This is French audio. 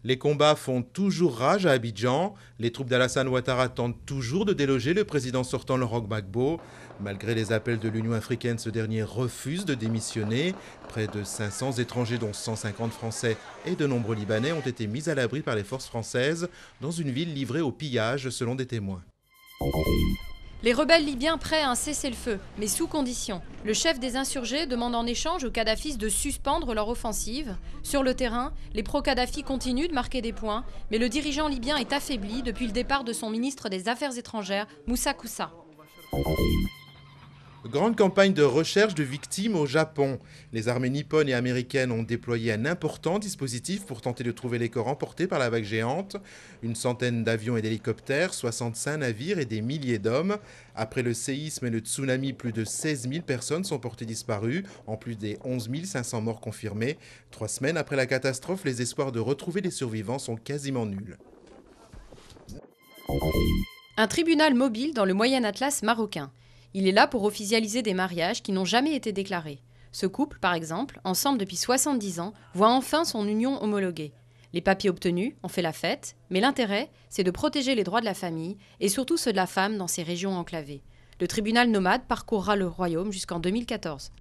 Les combats font toujours rage à Abidjan. Les troupes d'Alassane Ouattara tentent toujours de déloger le président sortant Laurent Gbagbo. Malgré les appels de l'Union africaine, ce dernier refuse de démissionner. Près de 500 étrangers, dont 150 Français et de nombreux Libanais, ont été mis à l'abri par les forces françaises dans une ville livrée au pillage, selon des témoins. Les rebelles libyens prêts à un cessez-le-feu, mais sous condition. Le chef des insurgés demande en échange aux Kadhafis de suspendre leur offensive. Sur le terrain, les pro-Kadhafi continuent de marquer des points, mais le dirigeant libyen est affaibli depuis le départ de son ministre des Affaires étrangères, Moussa Koussa. Grande campagne de recherche de victimes au Japon. Les armées nippones et américaines ont déployé un important dispositif pour tenter de trouver les corps emportés par la vague géante. Une centaine d'avions et d'hélicoptères, 65 navires et des milliers d'hommes. Après le séisme et le tsunami, plus de 16 000 personnes sont portées disparues, en plus des 11 500 morts confirmés. 3 semaines après la catastrophe, les espoirs de retrouver les survivants sont quasiment nuls. Un tribunal mobile dans le Moyen Atlas marocain. Il est là pour officialiser des mariages qui n'ont jamais été déclarés. Ce couple, par exemple, ensemble depuis 70 ans, voit enfin son union homologuée. Les papiers obtenus ont fait la fête, mais l'intérêt, c'est de protéger les droits de la famille et surtout ceux de la femme dans ces régions enclavées. Le tribunal nomade parcourra le royaume jusqu'en 2014.